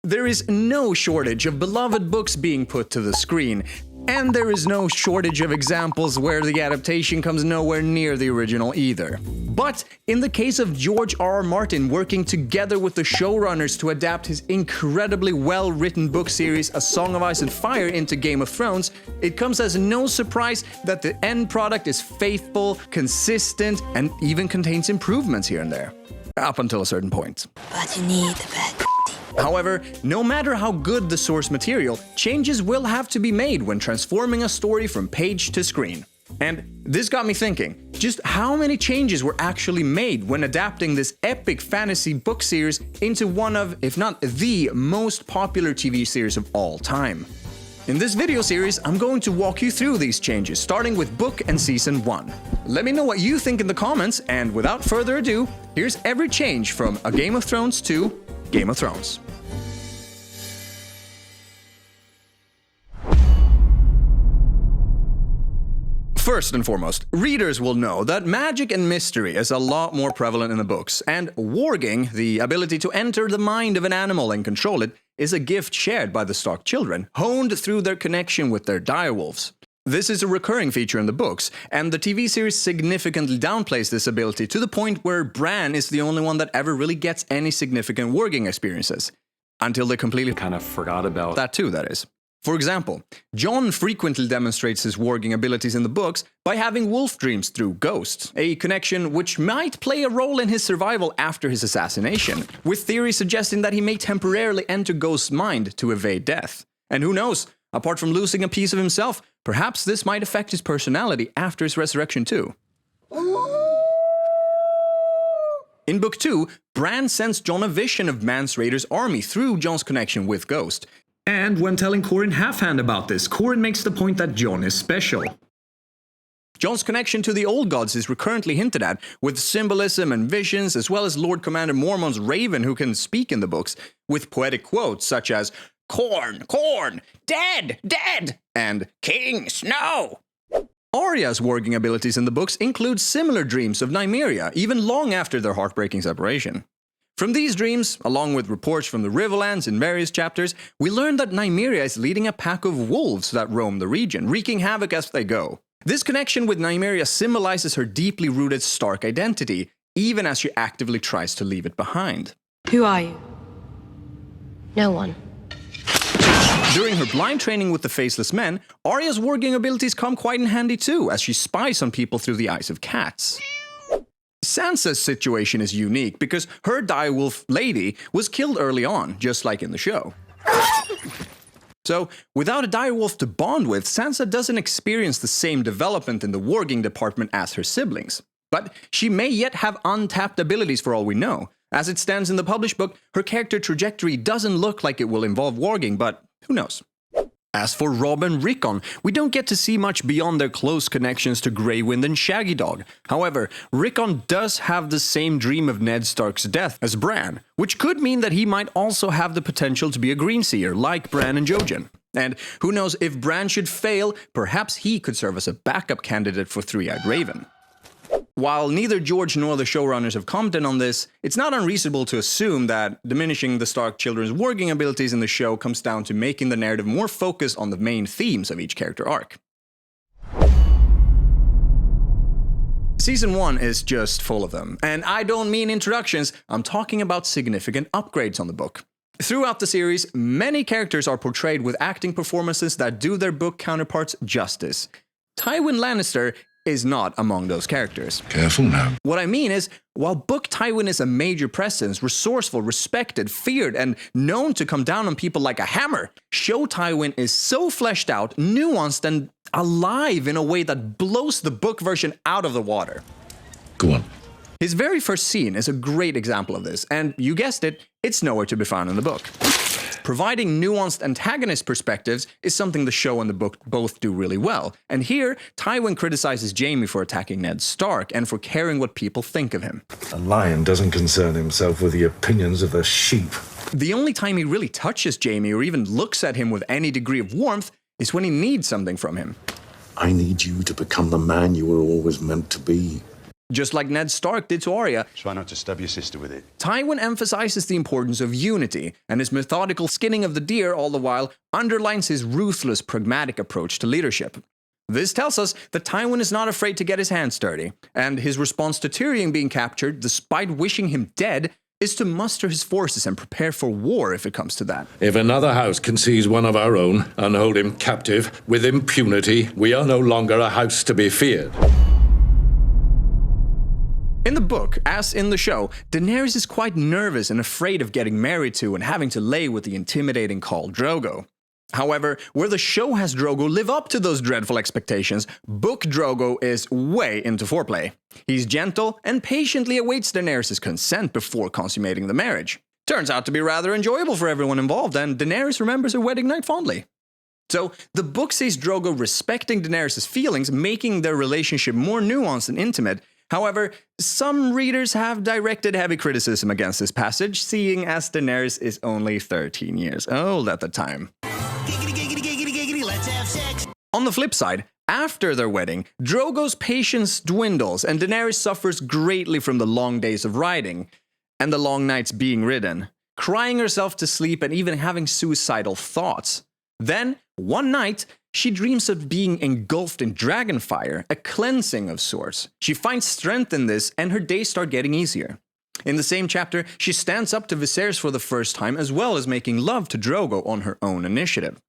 There is no shortage of beloved books being put to the screen, and there is no shortage of examples where the adaptation comes nowhere near the original either. But in the case of George R.R. Martin working together with the showrunners to adapt his incredibly well-written book series A Song of Ice and Fire into Game of Thrones, it comes as no surprise that the end product is faithful, consistent, and even contains improvements here and there. Up until a certain point. But you need the bed. However, no matter how good the source material, changes will have to be made when transforming a story from page to screen. And this got me thinking, just how many changes were actually made when adapting this epic fantasy book series into one of, if not the most popular TV series of all time? In this video series, I'm going to walk you through these changes, starting with book and season 1. Let me know what you think in the comments, and without further ado, here's every change from A Game of Thrones to Game of Thrones. First and foremost, readers will know that magic and mystery is a lot more prevalent in the books, and warging, the ability to enter the mind of an animal and control it, is a gift shared by the Stark children, honed through their connection with their direwolves. This is a recurring feature in the books, and the TV series significantly downplays this ability to the point where Bran is the only one that ever really gets any significant warging experiences. Until they completely kind of forgot about that too, that is. For example, Jon frequently demonstrates his warging abilities in the books by having wolf dreams through ghosts, a connection which might play a role in his survival after his assassination, with theories suggesting that he may temporarily enter Ghost's mind to evade death. And who knows, apart from losing a piece of himself, perhaps this might affect his personality after his resurrection too. In Book 2, Bran sends Jon a vision of Mance Rayder's army through Jon's connection with Ghost. And when telling Qhorin Halfhand about this, Qhorin makes the point that Jon is special. Jon's connection to the old gods is recurrently hinted at, with symbolism and visions, as well as Lord Commander Mormont's Raven who can speak in the books, with poetic quotes such as "Corn, corn, dead, dead," and "King, snow." Arya's warging abilities in the books include similar dreams of Nymeria, even long after their heartbreaking separation. From these dreams, along with reports from the Riverlands in various chapters, we learn that Nymeria is leading a pack of wolves that roam the region, wreaking havoc as they go. This connection with Nymeria symbolizes her deeply rooted Stark identity, even as she actively tries to leave it behind. Who are you? No one. During her blind training with the Faceless Men, Arya's warging abilities come quite in handy too, as she spies on people through the eyes of cats. Sansa's situation is unique because her direwolf lady was killed early on, just like in the show. So, without a direwolf to bond with, Sansa doesn't experience the same development in the warging department as her siblings. But she may yet have untapped abilities for all we know. As it stands in the published book, her character trajectory doesn't look like it will involve warging, but who knows? As for Robb and Rickon, we don't get to see much beyond their close connections to Grey Wind and Shaggy Dog. However, Rickon does have the same dream of Ned Stark's death as Bran, which could mean that he might also have the potential to be a Greenseer, like Bran and Jojen. And who knows, if Bran should fail, perhaps he could serve as a backup candidate for Three-Eyed Raven. While neither George nor the showrunners have commented on this, it's not unreasonable to assume that diminishing the Stark children's warging abilities in the show comes down to making the narrative more focused on the main themes of each character arc. Season 1 is just full of them, and I don't mean introductions, I'm talking about significant upgrades on the book. Throughout the series, many characters are portrayed with acting performances that do their book counterparts justice. Tywin Lannister is not among those characters. Careful now. What I mean is, while Book Tywin is a major presence, resourceful, respected, feared, and known to come down on people like a hammer, Show Tywin is so fleshed out, nuanced, and alive in a way that blows the book version out of the water. Go on. His very first scene is a great example of this, and you guessed it, it's nowhere to be found in the book. Providing nuanced antagonist perspectives is something the show and the book both do really well, and here, Tywin criticizes Jaime for attacking Ned Stark and for caring what people think of him. A lion doesn't concern himself with the opinions of the sheep. The only time he really touches Jaime or even looks at him with any degree of warmth is when he needs something from him. I need you to become the man you were always meant to be. just like Ned Stark did to Arya. Try not to stab your sister with it. Tywin emphasizes the importance of unity, and his methodical skinning of the deer all the while underlines his ruthless, pragmatic approach to leadership. This tells us that Tywin is not afraid to get his hands dirty, and his response to Tyrion being captured, despite wishing him dead, is to muster his forces and prepare for war if it comes to that. If another house can seize one of our own and hold him captive with impunity, we are no longer a house to be feared. In the book, as in the show, Daenerys is quite nervous and afraid of getting married to and having to lay with the intimidating Khal Drogo. However, where the show has Drogo live up to those dreadful expectations, book Drogo is way into foreplay. He's gentle and patiently awaits Daenerys' consent before consummating the marriage. Turns out to be rather enjoyable for everyone involved, and Daenerys remembers her wedding night fondly. So, the book sees Drogo respecting Daenerys' feelings, making their relationship more nuanced and intimate. However, some readers have directed heavy criticism against this passage, seeing as Daenerys is only 13 years old at the time. Let's have sex. On the flip side, after their wedding, Drogo's patience dwindles and Daenerys suffers greatly from the long days of riding and the long nights being ridden, crying herself to sleep and even having suicidal thoughts. Then, one night, she dreams of being engulfed in dragonfire, a cleansing of sorts. She finds strength in this and her days start getting easier. In the same chapter, she stands up to Viserys for the first time as well as making love to Drogo on her own initiative.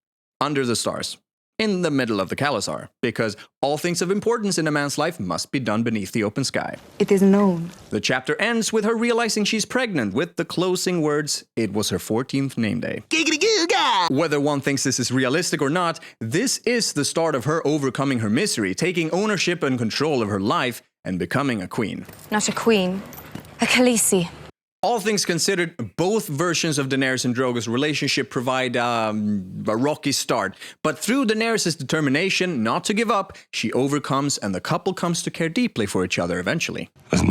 Under the stars. In the middle of the Khalasar, because all things of importance in a man's life must be done beneath the open sky. It is known. The chapter ends with her realizing she's pregnant with the closing words, "It was her 14th name day." Whether one thinks this is realistic or not, this is the start of her overcoming her misery, taking ownership and control of her life, and becoming a queen. Not a queen, a Khaleesi. All things considered, both versions of Daenerys and Drogo's relationship provide a rocky start. But through Daenerys' determination not to give up, she overcomes and the couple comes to care deeply for each other eventually. What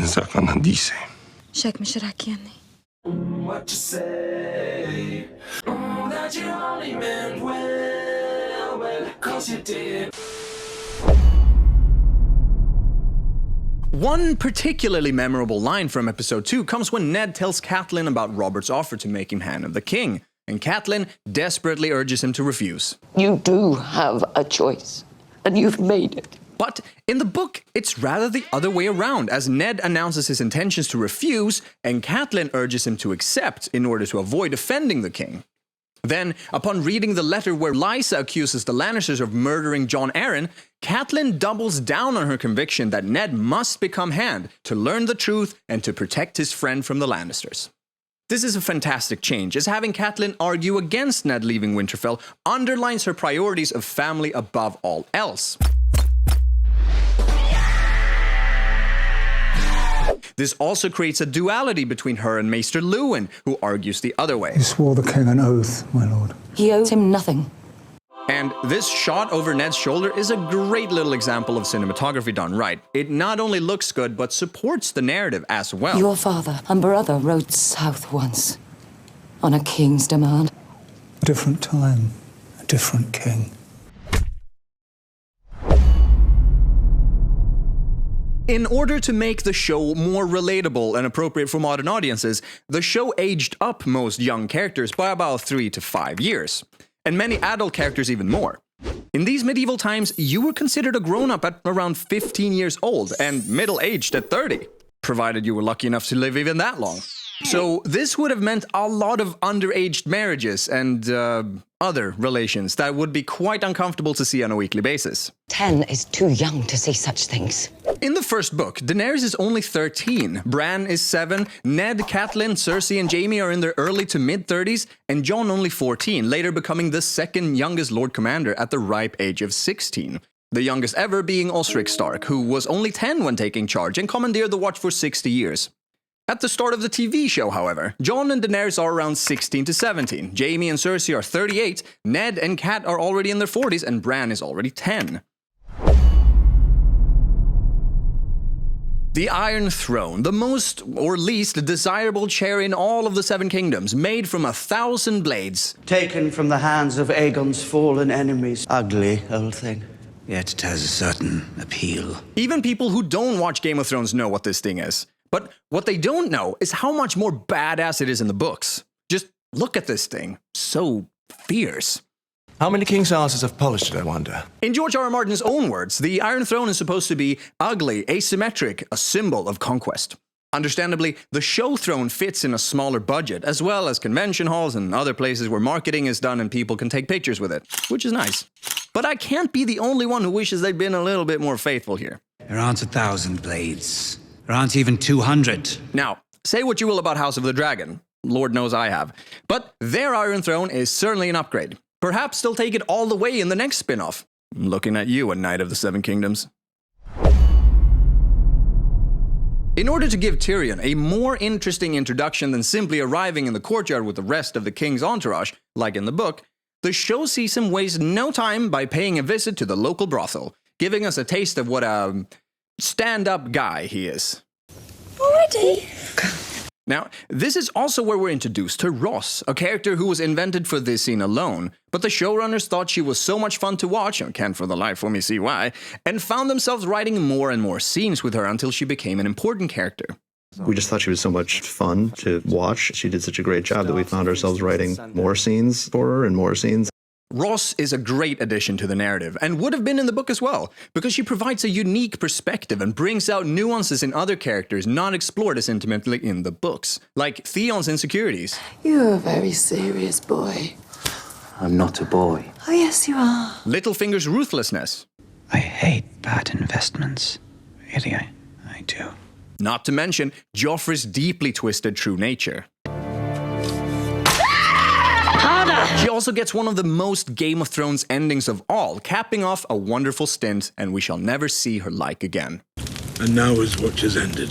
you say? That you only meant well, 'cause you did. One particularly memorable line from episode 2 comes when Ned tells Catelyn about Robert's offer to make him Hand of the King, and Catelyn desperately urges him to refuse. You do have a choice, and you've made it. But in the book, it's rather the other way around, as Ned announces his intentions to refuse, and Catelyn urges him to accept in order to avoid offending the king. Then, upon reading the letter where Lysa accuses the Lannisters of murdering Jon Arryn, Catelyn doubles down on her conviction that Ned must become Hand to learn the truth and to protect his friend from the Lannisters. This is a fantastic change, as having Catelyn argue against Ned leaving Winterfell underlines her priorities of family above all else. This also creates a duality between her and Maester Luwin, who argues the other way. You swore the king an oath, my lord. He owes him nothing. And this shot over Ned's shoulder is a great little example of cinematography done right. It not only looks good, but supports the narrative as well. Your father and brother rode south once, on a king's demand. A different time, a different king. In order to make the show more relatable and appropriate for modern audiences, the show aged up most young characters by about 3 to 5 years, and many adult characters even more. In these medieval times, you were considered a grown-up at around 15 years old and middle-aged at 30, provided you were lucky enough to live even that long. So this would have meant a lot of underaged marriages and other relations that would be quite uncomfortable to see on a weekly basis. 10 is too young to see such things. In the first book, Daenerys is only 13, Bran is 7, Ned, Catelyn, Cersei, and Jaime are in their early to mid-30s, and Jon only 14, later becoming the second youngest Lord Commander at the ripe age of 16. The youngest ever being Osric Stark, who was only 10 when taking charge and commandeered the Watch for 60 years. At the start of the TV show, however, Jon and Daenerys are around 16 to 17, Jaime and Cersei are 38, Ned and Cat are already in their 40s, and Bran is already 10. The Iron Throne, the most or least desirable chair in all of the Seven Kingdoms, made from 1,000 blades. Taken from the hands of Aegon's fallen enemies. Ugly old thing. yet it has a certain appeal. Even people who don't watch Game of Thrones know what this thing is. But what they don't know is how much more badass it is in the books. Just look at this thing. So fierce. How many king sizes have polished it, I wonder? In George R. R. Martin's own words, the Iron Throne is supposed to be ugly, asymmetric, a symbol of conquest. Understandably, the show throne fits in a smaller budget, as well as convention halls and other places where marketing is done and people can take pictures with it, which is nice. But I can't be the only one who wishes they'd been a little bit more faithful here. There aren't 1,000 blades. There aren't even 200. Now, say what you will about House of the Dragon. Lord knows I have. But their Iron Throne is certainly an upgrade. Perhaps they'll take it all the way in the next spin-off. I'm looking at you, a Knight of the Seven Kingdoms. In order to give Tyrion a more interesting introduction than simply arriving in the courtyard with the rest of the king's entourage, like in the book, the show sees him waste no time by paying a visit to the local brothel, giving us a taste of what a stand-up guy he is. Already? Now, this is also where we're introduced to Ross, a character who was invented for this scene alone, but the showrunners thought she was so much fun to watch, and can't for the life of me see why, and found themselves writing more and more scenes with her until she became an important character. We just thought she was so much fun to watch. She did such a great job that we found ourselves writing more scenes for her and more scenes. Ross is a great addition to the narrative, and would have been in the book as well, because she provides a unique perspective and brings out nuances in other characters not explored as intimately in the books, like Theon's insecurities. You're a very serious boy. I'm not a boy. Oh, yes, you are. Littlefinger's ruthlessness. I hate bad investments. Really, I do. Not to mention Joffrey's deeply twisted true nature. She also gets one of the most Game of Thrones endings of all, capping off a wonderful stint, and we shall never see her like again. And now his watch has ended.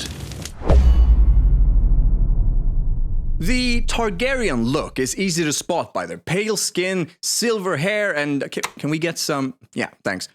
The Targaryen look is easy to spot by their pale skin, silver hair, and... Can we get some... Yeah, thanks.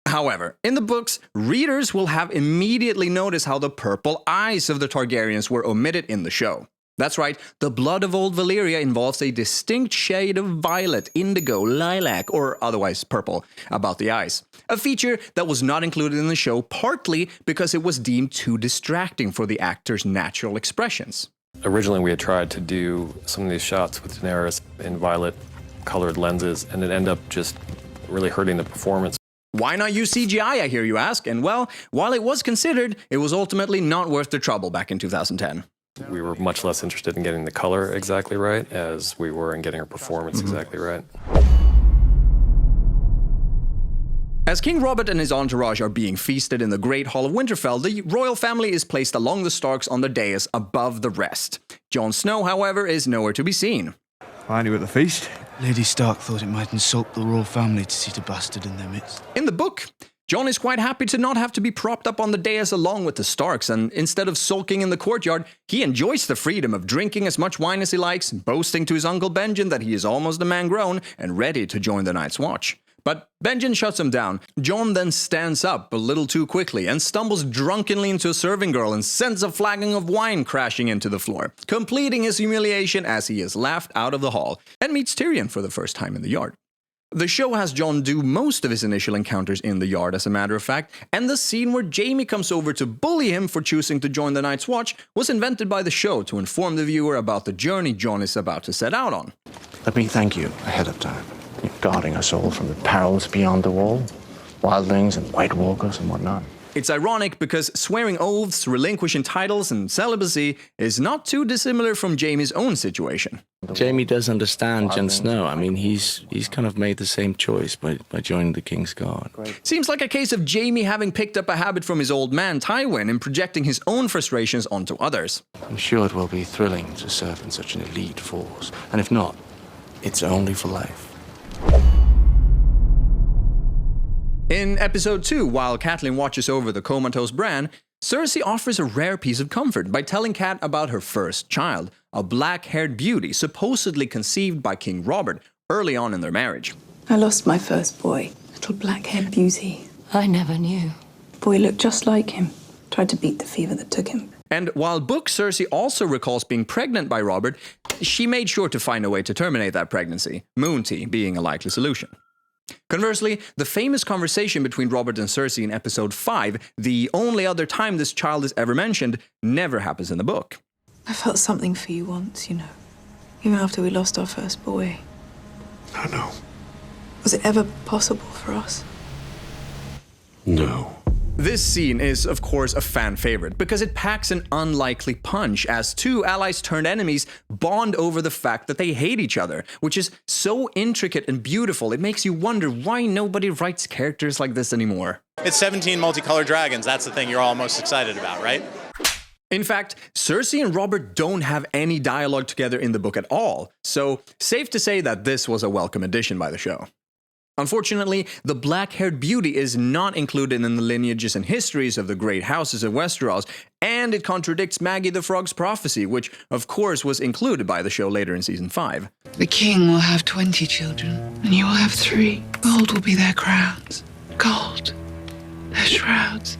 However, in the books, readers will have immediately noticed how the purple eyes of the Targaryens were omitted in the show. That's right, the blood of old Valyria involves a distinct shade of violet, indigo, lilac, or otherwise purple, about the eyes. A feature that was not included in the show partly because it was deemed too distracting for the actors' natural expressions. Originally, we had tried to do some of these shots with Daenerys in violet-colored lenses, and it ended up just really hurting the performance. Why not use CGI, I hear you ask? And well, while it was considered, it was ultimately not worth the trouble back in 2010. We were much less interested in getting the color exactly right as we were in getting her performance exactly right. As King Robert and his entourage are being feasted in the Great Hall of Winterfell, the royal family is placed along the Starks on the dais above the rest. Jon Snow, however, is nowhere to be seen. Find you at the feast? Lady Stark thought it might insult the royal family to seat a bastard in their midst. In the book, Jon is quite happy to not have to be propped up on the dais along with the Starks, and instead of sulking in the courtyard, he enjoys the freedom of drinking as much wine as he likes, boasting to his uncle Benjen that he is almost a man grown and ready to join the Night's Watch. But Benjen shuts him down. Jon then stands up a little too quickly and stumbles drunkenly into a serving girl and sends a flagon of wine crashing into the floor, completing his humiliation as he is laughed out of the hall and meets Tyrion for the first time in the yard. The show has Jon do most of his initial encounters in the yard, as a matter of fact, and the scene where Jaime comes over to bully him for choosing to join the Night's Watch was invented by the show to inform the viewer about the journey Jon is about to set out on. Let me thank you ahead of time. You're guarding us all from the perils beyond the wall, wildlings and white walkers and whatnot. It's ironic because swearing oaths, relinquishing titles, and celibacy is not too dissimilar from Jaime's own situation. Jaime does understand Jon Snow. I mean, he's kind of made the same choice by joining the King's Guard. Seems like a case of Jaime having picked up a habit from his old man Tywin and projecting his own frustrations onto others. I'm sure it will be thrilling to serve in such an elite force. And if not, it's only for life. In episode 2, while Catelyn watches over the comatose Bran, Cersei offers a rare piece of comfort by telling Cat about her first child, a black-haired beauty supposedly conceived by King Robert early on in their marriage. I lost my first boy, little black-haired beauty. I never knew. Boy looked just like him. Tried to beat the fever that took him. And while book Cersei also recalls being pregnant by Robert, she made sure to find a way to terminate that pregnancy, moon tea being a likely solution. Conversely, the famous conversation between Robert and Cersei in episode 5, the only other time this child is ever mentioned, never happens in the book. I felt something for you once, you know. Even after we lost our first boy. I know. Was it ever possible for us? No. This scene is, of course, a fan favorite because it packs an unlikely punch as two allies turned enemies bond over the fact that they hate each other, which is so intricate and beautiful, it makes you wonder why nobody writes characters like this anymore. It's 17 multicolored dragons, that's the thing you're all most excited about, right? In fact, Cersei and Robert don't have any dialogue together in the book at all, so safe to say that this was a welcome addition by the show. Unfortunately, the black-haired beauty is not included in the lineages and histories of the great houses of Westeros, and it contradicts Maggie the Frog's prophecy, which, of course, was included by the show later in Season 5. The king will have 20 children, and you will have 3. Gold will be their crowns. Gold. Their shrouds.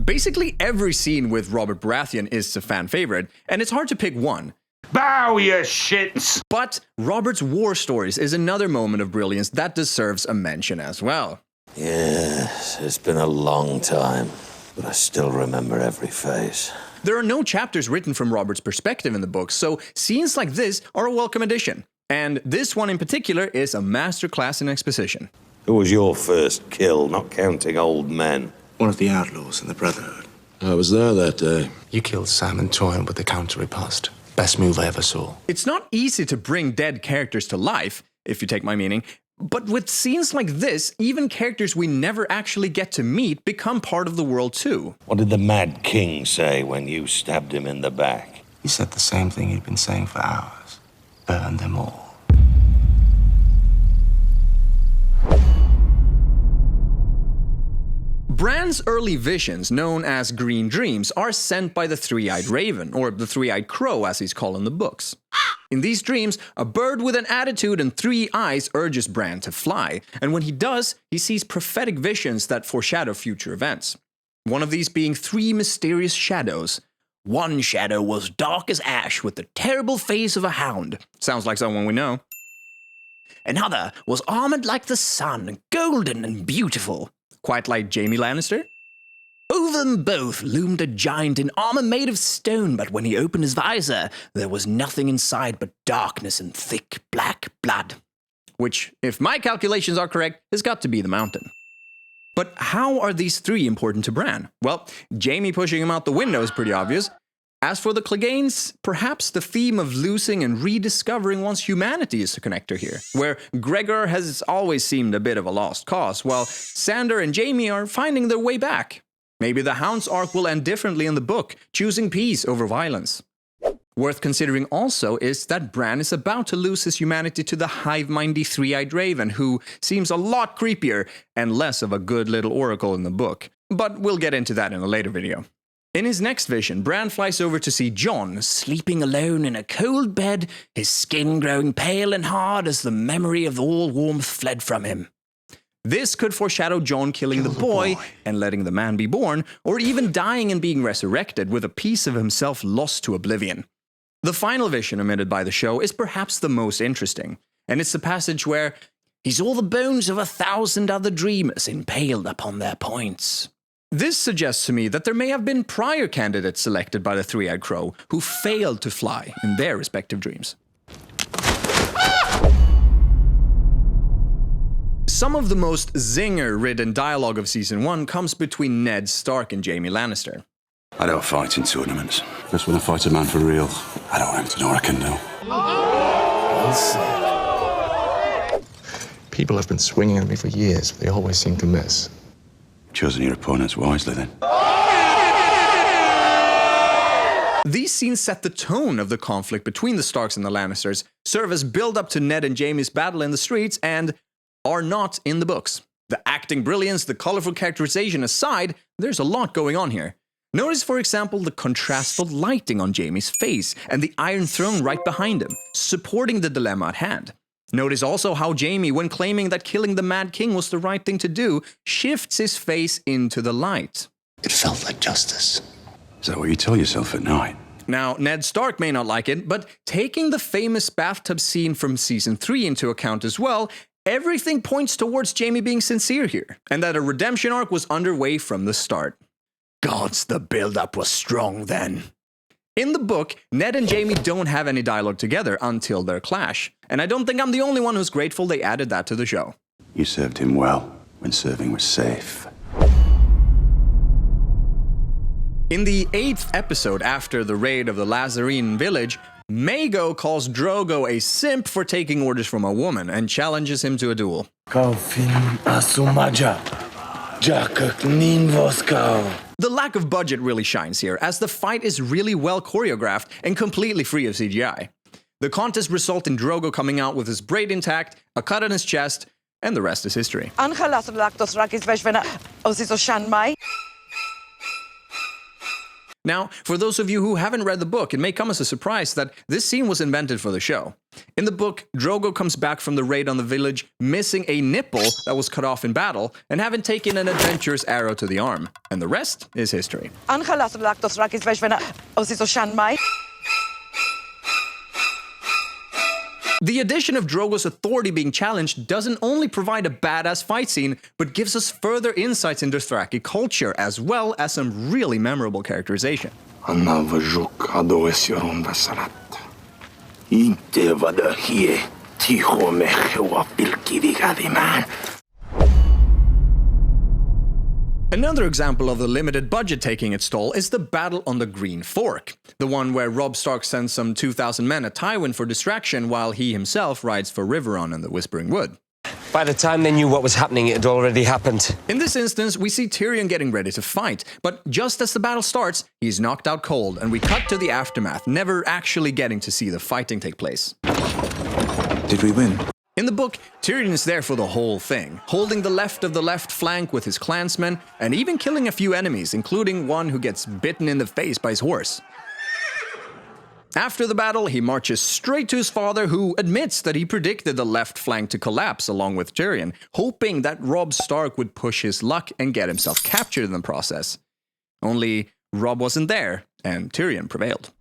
Basically, every scene with Robert Baratheon is a fan favorite, and it's hard to pick one. Bow, you shits! But Robert's war stories is another moment of brilliance that deserves a mention as well. Yes, it's been a long time, but I still remember every face. There are no chapters written from Robert's perspective in the book, so scenes like this are a welcome addition. And this one in particular is a masterclass in exposition. Who was your first kill, not counting old men? One of the outlaws in the Brotherhood. I was there that day. You killed Sam and Tywin with the counter riposte. Best move I ever saw. It's not easy to bring dead characters to life, if you take my meaning, but with scenes like this, even characters we never actually get to meet become part of the world too. What did the Mad King say when you stabbed him in the back? He said the same thing he'd been saying for hours. Burn them all. Bran's early visions, known as Green Dreams, are sent by the Three-Eyed Raven, or the Three-Eyed Crow as he's called in the books. In these dreams, a bird with an attitude and 3 eyes urges Bran to fly, and when he does, he sees prophetic visions that foreshadow future events. One of these being 3 mysterious shadows. One shadow was dark as ash with the terrible face of a hound. Sounds like someone we know. Another was armored like the sun, golden and beautiful. Quite like Jaime Lannister. Over them both loomed a giant in armor made of stone, but when he opened his visor, there was nothing inside but darkness and thick black blood. Which, if my calculations are correct, has got to be the mountain. But how are these 3 important to Bran? Well, Jaime pushing him out the window is pretty obvious. As for the Cleganes, perhaps the theme of losing and rediscovering one's humanity is a connector here, where Gregor has always seemed a bit of a lost cause, while Sandor and Jaime are finding their way back. Maybe the Hound's arc will end differently in the book, choosing peace over violence. Worth considering also is that Bran is about to lose his humanity to the hive-mindy Three-Eyed Raven, who seems a lot creepier and less of a good little oracle in the book. But we'll get into that in a later video. In his next vision, Bran flies over to see Jon, sleeping alone in a cold bed, his skin growing pale and hard as the memory of all warmth fled from him. This could foreshadow Jon killing the boy and letting the man be born, or even dying and being resurrected with a piece of himself lost to oblivion. The final vision omitted by the show is perhaps the most interesting, and it's the passage where he saw the bones of 1,000 other dreamers impaled upon their points. This suggests to me that there may have been prior candidates selected by the Three-Eyed Crow who failed to fly in their respective dreams. Some of the most zinger-ridden dialogue of Season 1 comes between Ned Stark and Jaime Lannister. I don't fight in tournaments. Just when I fight a man for real, I don't want him to know what I can do. People have been swinging at me for years, but they always seem to miss. Choosing your opponents wisely, then. These scenes set the tone of the conflict between the Starks and the Lannisters, serve as build-up to Ned and Jaime's battle in the streets, and are not in the books. The acting brilliance, the colorful characterization aside, there's a lot going on here. Notice, for example, the contrastful lighting on Jaime's face and the Iron Throne right behind him, supporting the dilemma at hand. Notice also how Jaime, when claiming that killing the Mad King was the right thing to do, shifts his face into the light. It felt like justice. Is that what you tell yourself at night? Now, Ned Stark may not like it, but taking the famous bathtub scene from Season 3 into account as well, everything points towards Jaime being sincere here, and that a redemption arc was underway from the start. Gods, the build-up was strong then. In the book, Ned and Jaime don't have any dialogue together until their clash, and I don't think I'm the only one who's grateful they added that to the show. You served him well when serving was safe. In the 8th episode after the raid of the Lazarene village, Maego calls Drogo a simp for taking orders from a woman and challenges him to a duel. The lack of budget really shines here, as the fight is really well choreographed and completely free of CGI. The contest results in Drogo coming out with his braid intact, a cut on his chest, and the rest is history. Now, for those of you who haven't read the book, it may come as a surprise that this scene was invented for the show. In the book, Drogo comes back from the raid on the village missing a nipple that was cut off in battle and having taken an adventurous arrow to the arm. And the rest is history. The addition of Drogo's authority being challenged doesn't only provide a badass fight scene, but gives us further insights into Dothraki culture, as well as some really memorable characterization. Another example of the limited budget taking its toll is the battle on the Green Fork, the one where Robb Stark sends some 2,000 men at Tywin for distraction while he himself rides for Riverrun in the Whispering Wood. By the time they knew what was happening, it had already happened. In this instance, we see Tyrion getting ready to fight, but just as the battle starts, he's knocked out cold, and we cut to the aftermath, never actually getting to see the fighting take place. Did we win? In the book, Tyrion is there for the whole thing, holding the left of the left flank with his clansmen, and even killing a few enemies, including one who gets bitten in the face by his horse. After the battle, he marches straight to his father, who admits that he predicted the left flank to collapse along with Tyrion, hoping that Robb Stark would push his luck and get himself captured in the process. Only Robb wasn't there, and Tyrion prevailed.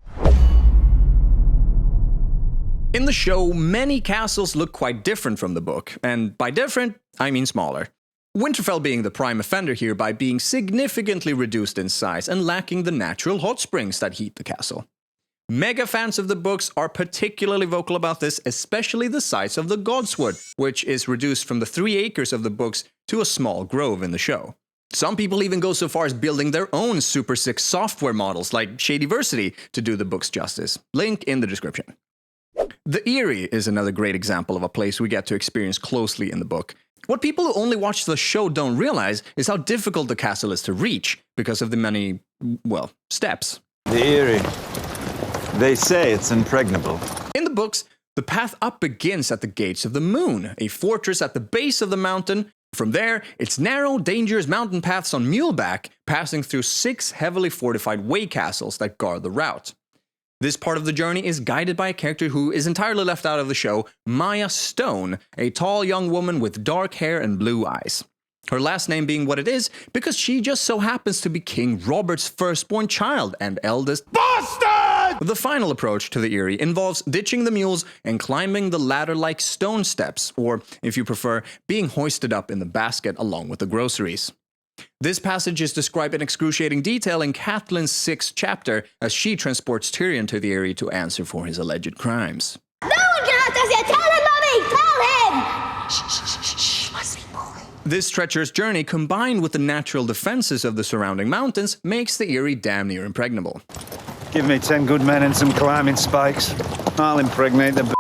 In the show, many castles look quite different from the book, and by different, I mean smaller. Winterfell being the prime offender here by being significantly reduced in size and lacking the natural hot springs that heat the castle. Mega fans of the books are particularly vocal about this, especially the size of the Godswood, which is reduced from the 3 acres of the books to a small grove in the show. Some people even go so far as building their own Super 6 software models like Shadyversity to do the books justice. Link in the description. The Eyrie is another great example of a place we get to experience closely in the book. What people who only watch the show don't realize is how difficult the castle is to reach because of the many, well, steps. The Eyrie. They say it's impregnable. In the books, the path up begins at the Gates of the Moon, a fortress at the base of the mountain. From there, it's narrow, dangerous mountain paths on muleback, passing through 6 heavily fortified way castles that guard the route. This part of the journey is guided by a character who is entirely left out of the show, Maya Stone, a tall young woman with dark hair and blue eyes. Her last name being what it is because she just so happens to be King Robert's firstborn child and eldest bastard! The final approach to the Eyrie involves ditching the mules and climbing the ladder-like stone steps, or, if you prefer, being hoisted up in the basket along with the groceries. This passage is described in excruciating detail in Catelyn's 6th chapter as she transports Tyrion to the Eyrie to answer for his alleged crimes. No one can act as you. Tell him, Mommy! Tell him! Shh, must be boy. This treacherous journey, combined with the natural defenses of the surrounding mountains, makes the Eyrie damn near impregnable. Give me 10 good men and some climbing spikes. I'll impregnate the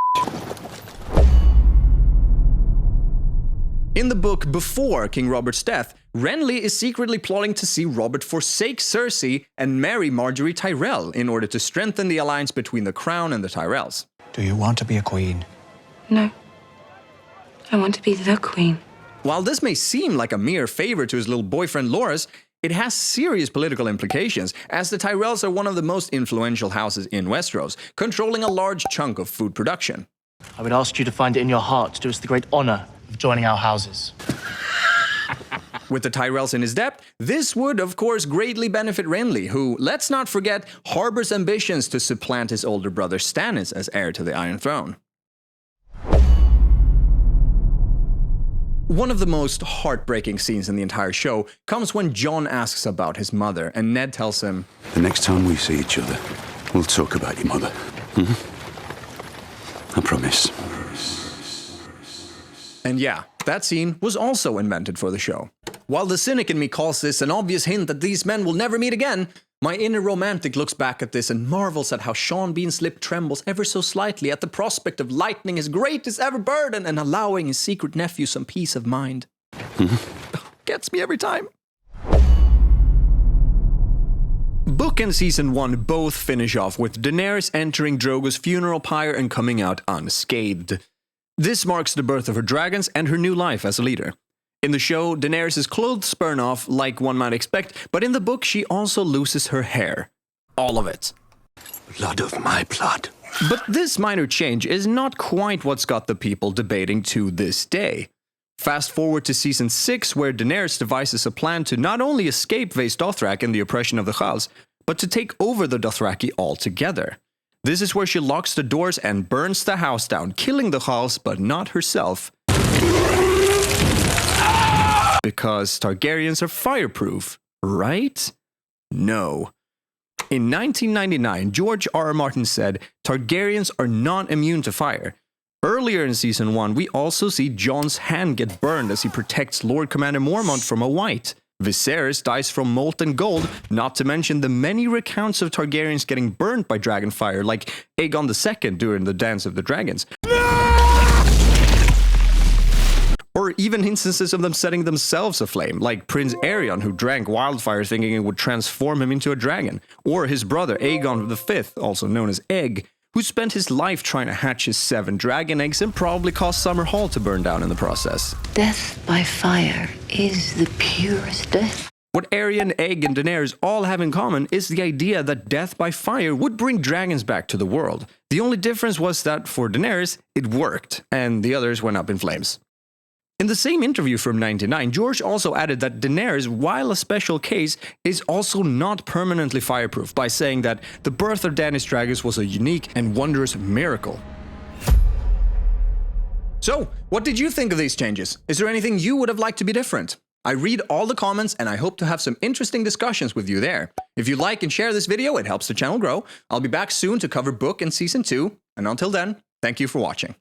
In the book before King Robert's death, Renly is secretly plotting to see Robert forsake Cersei and marry Marjorie Tyrell in order to strengthen the alliance between the crown and the Tyrells. Do you want to be a queen? No. I want to be the queen. While this may seem like a mere favor to his little boyfriend Loras, it has serious political implications, as the Tyrells are one of the most influential houses in Westeros, controlling a large chunk of food production. I would ask you to find it in your heart to do us the great honor of joining our houses. With the Tyrells in his debt, this would of course greatly benefit Renly, who, let's not forget, harbors ambitions to supplant his older brother Stannis as heir to the Iron Throne. One of the most heartbreaking scenes in the entire show comes when Jon asks about his mother, and Ned tells him, The next time we see each other, we'll talk about your mother. I promise. And yeah, that scene was also invented for the show. While the cynic in me calls this an obvious hint that these men will never meet again, my inner romantic looks back at this and marvels at how Sean Bean's lip trembles ever so slightly at the prospect of lightening his greatest ever burden and allowing his secret nephew some peace of mind. Gets me every time. Book and Season 1 both finish off with Daenerys entering Drogo's funeral pyre and coming out unscathed. This marks the birth of her dragons and her new life as a leader. In the show, Daenerys' clothes burn off like one might expect, but in the book she also loses her hair. All of it. Blood of my blood. But this minor change is not quite what's got the people debating to this day. Fast forward to Season 6, where Daenerys devises a plan to not only escape Vaes Dothrak and the oppression of the Khals, but to take over the Dothraki altogether. This is where she locks the doors and burns the house down, killing the Khals, but not herself. Because Targaryens are fireproof, right? No. In 1999, George R.R. Martin said, Targaryens are not immune to fire. Earlier in Season 1, we also see Jon's hand get burned as he protects Lord Commander Mormont from a white. Viserys dies from molten gold, not to mention the many recounts of Targaryens getting burned by dragonfire, like Aegon II during the Dance of the Dragons. Or even instances of them setting themselves aflame, like Prince Aerion, who drank wildfire thinking it would transform him into a dragon. Or his brother Aegon V, also known as Egg, who spent his life trying to hatch his 7 dragon eggs and probably caused Summerhall to burn down in the process. Death by fire is the purest death. What Aerion, Egg, and Daenerys all have in common is the idea that death by fire would bring dragons back to the world. The only difference was that for Daenerys, it worked, and the others went up in flames. In the same interview from '99, George also added that Daenerys, while a special case, is also not permanently fireproof by saying that the birth of Dany's dragons was a unique and wondrous miracle. So, what did you think of these changes? Is there anything you would have liked to be different? I read all the comments and I hope to have some interesting discussions with you there. If you like and share this video, it helps the channel grow. I'll be back soon to cover Book and Season 2, and until then, thank you for watching.